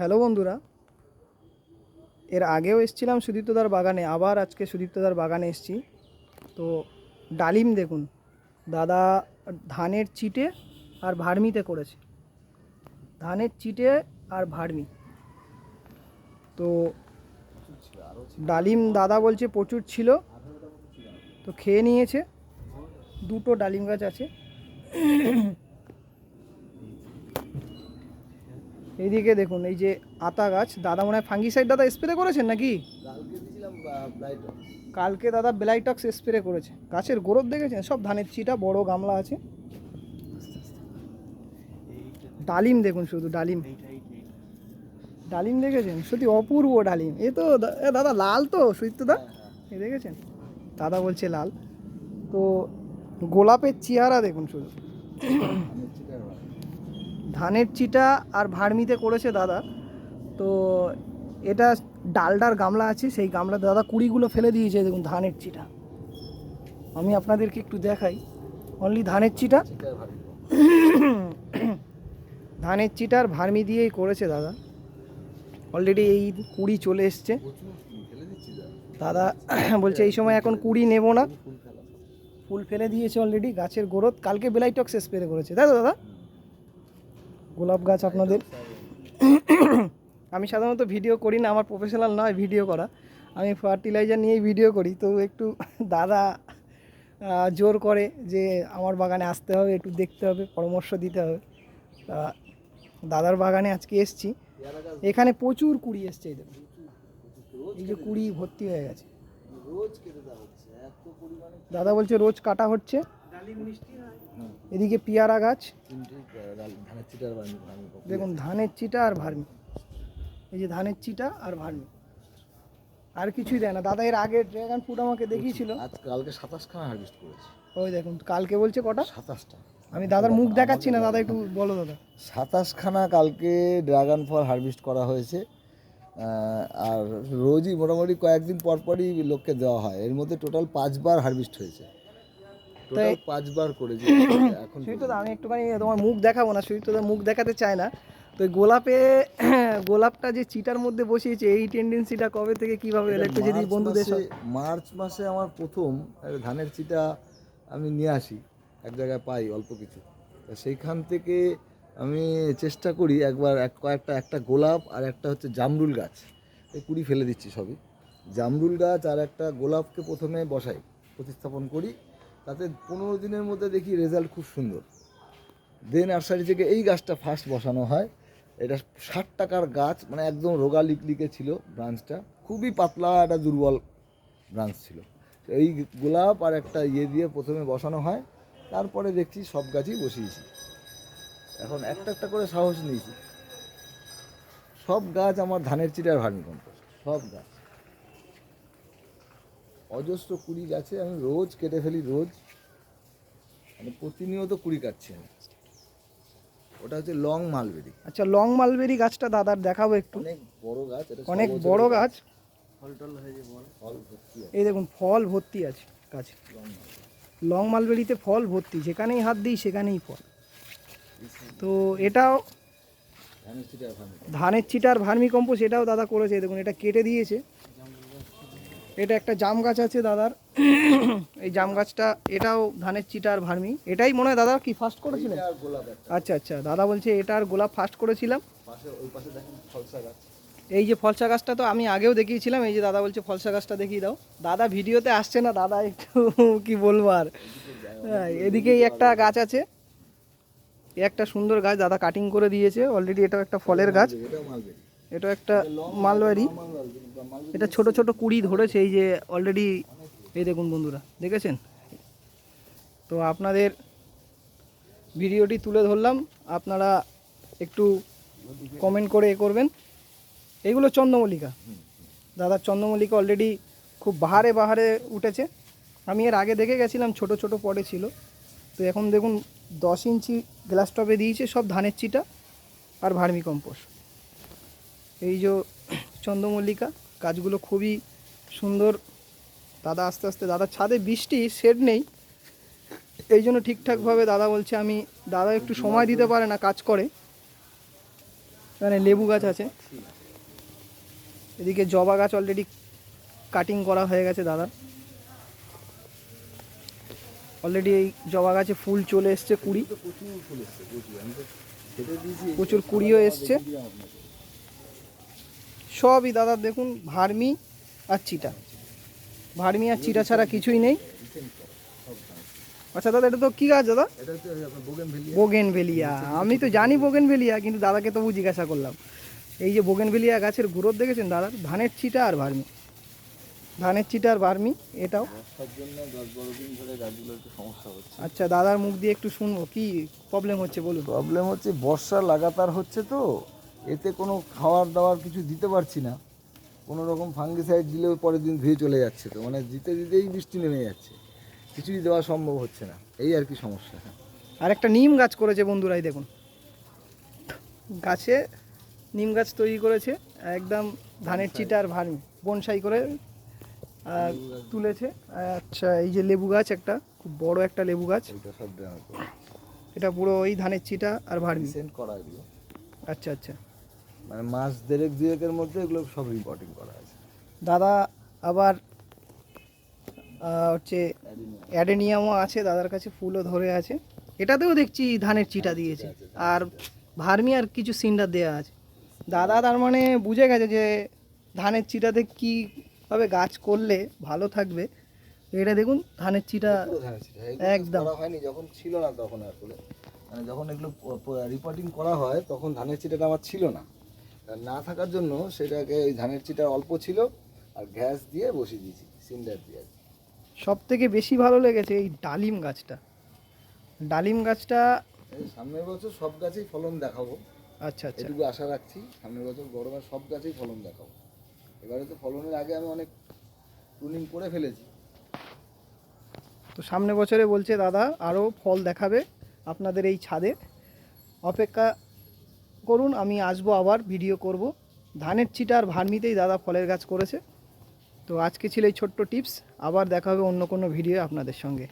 Hello বন্ধুরা, এর আগেও এসেছিলাম সুদীপ্তদার বাগানে, আবার আজকে সুদীপ্তদার বাগানে এসেছি। তো ডালিম দেখুন, দাদা ধানের চিটে আর ভার্মিতে করেছে। ধানের চিটে আর ভার্মি। তো ডালিম দাদা বলছে প্রচুর ছিল, তো খেয়ে নিয়েছে। দুটো ডালিম গাছ আছে। এইদিকে দেখুন, এই যে আতা গাছ, দাদা মনে হয় ফাঙ্গিসাইড দাদা স্প্রে করেছেন নাকি? কালকে দাদা ব্লাইটক্স স্প্রে করেছে। গাছের গ্রোথ দেখেছেন? সব ধানের চিটা, বড় গামলা আছে। ডালিম দেখুন, শুধু ডালিম ডালিম দেখেছেন? সত্যি অপূর্ব ডালিম। এ তো দাদা লাল তো সুদীপ্তদা, এ দেখেছেন? দাদা বলছে লাল। তো গোলাপের চেহারা দেখুন শুধু। ধানের চিটা আর ভার্মিতে করেছে দাদা। তো এটা ডালডার গামলা আছে, সেই গামলা দাদা কুড়িগুলো ফেলে দিয়েছে। দেখুন ধানের চিটা, আমি আপনাদেরকে একটু দেখাই। অনলি ধানের চিটা, ধানের চিটা আর ভার্মি দিয়েই করেছে দাদা। অলরেডি এই কুড়ি চলে এসছে দাদা। বলছে এই সময় এখন কুড়ি নেব না, ফুল ফেলে দিয়েছে অলরেডি। গাছের গ্রোথ, কালকে ব্লাইটক্স স্প্রে করেছে, তাই তো দাদা? গোলাপ গাছ আপনাদের, আমি সাধারণত ভিডিও করি না, আমার প্রফেশনাল নয় ভিডিও করা, আমি ফার্টিলাইজার নিয়েই ভিডিও করি। তো একটু দাদা জোর করে যে আমার বাগানে আসতে হবে, একটু দেখতে হবে, পরামর্শ দিতে হবে। দাদার বাগানে আজকে এসছি। এখানে প্রচুর কুড়ি এসছে, এই দেখুন, এই যে কুড়ি ভর্তি হয়ে গেছে। দাদা বলছে রোজ কাটা হচ্ছে। এদিকে পেয়ারা গাছ দেখুন, ধানের চিটা আর ভার্মি। এই যে ধানের চিটা আর ভার্মি, আর কিছুই দেয় না দাদা। এর আগে ড্রাগন ফ্রুট আমাকে দেখিয়েছিল, কালকে 27খানা হারভেস্ট করেছে। ওই দেখুন, কালকে বলছে কটা? 27টা। আমি দাদার মুখ দেখাচ্ছি না, দাদা একটু বলো দাদা। 27খানা কালকে ড্রাগন ফল হারভেস্ট করা হয়েছে। আর রোজই মোটামুটি কয়েকদিন পরপরই লোককে দেওয়া হয়। এর মধ্যে টোটাল 5বার হারভেস্ট হয়েছে, টোটাল 5বার করেছি এখন। সুদীপ্তদা আমি একটুখানি তোমার মুখ দেখাবো না, সুদীপ্তদা মুখ দেখাতে চায় না। তো গোলাপে, গোলাপটা যে চিটার মধ্যে বসিয়েছে, এই টেন্ডেন্সিটা কবে থেকে কিভাবে এলো একটু যদি বন্ধুদের সাথে। মার্চ মাসে আমার প্রথম ধানের চিটা আমি নিয়ে আসি, এক জায়গায় পাই অল্প কিছু। সেইখান থেকে আমি চেষ্টা করি একবার একটা গোলাপ আর একটা হচ্ছে জামরুল গাছ, এই কুড়ি ফেলে দিচ্ছি সবই। জামরুল গাছ আর একটা গোলাপকে প্রথমে বসাই, প্রতিস্থাপন করি। তাতে 15 দিনের মধ্যে দেখি রেজাল্ট খুব সুন্দর। দেন নার্সারি থেকে এই গাছটা ফার্স্ট বসানো হয়। এটা 60 টাকার গাছ, মানে একদম রোগা লিকলিকে ছিল ব্রাঞ্চটা, খুবই পাতলা, একটা দুর্বল ব্রাঞ্চ ছিল। এই গোলাপ আর একটা দিয়ে প্রথমে বসানো হয়, তারপরে দেখছি সব গাছই বসিয়েছি। এখন একটা একটা করে সাহস নিয়েছি। সব গাছ আমার ধানের চিটার ভার্মি কম্পোস্ট, সব গাছ অজস্র কুড়ি গাছে আমি রোজ কেটে ফেলি, রোজ মানে প্রতিনিয়ত কুড়ি কাটছি আমি। ওটা হচ্ছে লং মালবেরি। আচ্ছা, লং মালবেরি গাছটা দাদার দেখাবো একটু। অনেক বড় গাছ, অনেক বড় গাছ। ফল টল হয়েছে, ফল ভর্তি আছে। এই দেখুন ফল ভর্তি আছে গাছে। লং মালবেরিতে ফল ভর্তি, যেখানেই হাত দিই সেখানেই ফল। তো এটাও ধানের চিটার ভার্মি কম্পোস্ট, এটাও দাদা করেছে। দেখুন এটা কেটে দিয়েছে। এটা একটা জাম গাছ আছে দাদার, এই জাম গাছটা, এটাও ধানের চিটার ভার্মি। এটাই মনে হয় দাদা কি ফার্স্ট করেছিলেন? আচ্ছা আচ্ছা, দাদা বলছে এটা আর গোলাপ ফার্স্ট করেছিলাম। এই যে ফলসা গাছটা তো আমি আগেও দেখিয়েছিলাম। এই যে দাদা বলছে ফলসা গাছটা দেখিয়ে দাও। দাদা ভিডিওতে আসছে না, দাদা একটু কি বলবো আর। হ্যাঁ, এদিকেই একটা গাছ আছে, একটা সুন্দর গাছ দাদা কাটিং করে দিয়েছে অলরেডি। এটাও একটা ফলের গাছ, এটা একটা মালবেরি। এটা ছোট ছোট কুড়ি ধরেছে, এই যে অলরেডি। এই দেখুন বন্ধুরা, দেখেছেন? তো আপনাদের ভিডিওটি তুলে ধরলাম, আপনারা একটু কমেন্ট করে করবেন। এইগুলো চন্দ্রমল্লিকা, দাদার চন্দ্রমল্লিকা অলরেডি খুব বাহারে বাহারে উঠেছে। আমি এর আগে দেখে গেছিলাম, ছোট ছোট পটে ছিল। তো এখন দেখুন 10 ইঞ্চি গ্লাস টবে দিয়েছে, সব ধানের চিটা আর ভার্মি কম্পোস্ট। এই যে চন্দ্রমল্লিকা গাছগুলো খুবই সুন্দর। দাদা আস্তে আস্তে, দাদার ছাদে বৃষ্টি শেড নেই, এই জন্য ঠিকঠাকভাবে দাদা বলছে, আমি দাদা একটু সময় দিতে পারে না, কাজ করে। এখানে লেবু গাছ আছে, এদিকে জবা গাছ অলরেডি কাটিং করা হয়ে গেছে দাদার। অলরেডি এই জবা গাছে ফুল চলে এসছে, কুড়ি, তো প্রচুর ফুল এসছে, প্রচুর। আমি তো কেটে দিয়েছি, প্রচুর কুড়িও এসছে। সবই দাদার দেখুন ভার্মি আর চিটা, ভার্মি আর চিটা ছাড়া কিছুই নেই। আচ্ছা দাদা, এটা তো কি গাছ দাদা? এটা হচ্ছে আপনার বোগেনভেলিয়া। বোগেনভেলিয়া, আমি তো জানি বোগেনভেলিয়া, কিন্তু দাদাকে তবু জিজ্ঞাসা করলাম। এই যে বোগেনভেলিয়া গাছের গ্রোথ দেখেছেন দাদার, ধানের চিটা আর ভার্মি, ধানের চিটা আর ভার্মি এটাও। বর্ষার জন্য 10-12 দিন ধরে গাছগুলো একটু সমস্যা হচ্ছে। আচ্ছা দাদার মুখ দিয়ে একটু শুনবো কি প্রবলেম হচ্ছে বলুন। প্রবলেম হচ্ছে বর্ষা লাগাতার হচ্ছে, তো এতে কোনো খাবার দাবার কিছু দিতে পারছি না। কোনো রকম ফাঙ্গিসাইড দিলেও পরের দিন ধুয়ে চলে যাচ্ছে, তো মানে দিতে দিতেই বৃষ্টি নেমে যাচ্ছে, কিছুই দেওয়া সম্ভব হচ্ছে না, এই আর কি সমস্যা। আর একটা নিম গাছ করেছে বন্ধুরাই দেখুন, গাছে নিম গাছ তৈরি করেছে একদম ধানের চিটা আর ভার্মি বনসাই করে তুলেছে। আচ্ছা এই যে লেবু গাছ, একটা খুব বড় একটা লেবু গাছ, এটা সব দেওয়া এটা পুরো ওই ধানের চিটা আর ভার্মি। রিসেন্ট করা এগুলো, আচ্ছা আচ্ছা, মানে মাস দেড়েক দুয়েকের মধ্যে এগুলো সব রিপোর্টিং করা আছে। দাদা আবার হচ্ছে অ্যাডেনিয়ামও আছে দাদার কাছে, ফুলও ধরে আছে। এটাতেও দেখছি ধানের চিটা দিয়েছে আর ভার্মি আর কিছু সিন্ডার দেওয়া আছে। দাদা তার মানে বুঝে গেছে যে ধানের চিটাতে কীভাবে গাছ করলে ভালো থাকবে। এটা দেখুন ধানের চিটা একদম করা হয়নি যখন ছিল না, তখন আসলে মানে যখন এগুলো রিপোর্টিং করা হয় তখন ধানের চিটাটা আমার ছিল না, আর না থাকার জন্য সেটাকে ওই ধানের চিটা অল্প ছিল আর গ্যাস দিয়ে বসিয়ে দিয়েছি, সিন্ডার দিয়ে। সব থেকে বেশি ভালো লেগেছে এই ডালিম গাছটা, ডালিম গাছটা। এই সামনের বছর সব গাছেই ফলন দেখাবো, আচ্ছা আচ্ছা, এটুকু আশা রাখছি। সামনের বছর গরমের সব গাছেই ফলন দেখাবো। এবারে তো ফলনের আগে আমি অনেক প্রুনিং করে ফেলেছি। তো সামনে বছরে বলছে দাদা আরও ফল দেখাবে আপনাদের এই ছাদে, অপেক্ষা করুন, আমি আসবো আবার ভিডিও করব। ধানের চিটা আর ভার্মিতেই দাদা ফলের গাছ করেছে। তো আজকে ছিল এই ছোট্ট টিপস, আবার দেখা হবে অন্য কোনো ভিডিও আপনাদের সঙ্গে।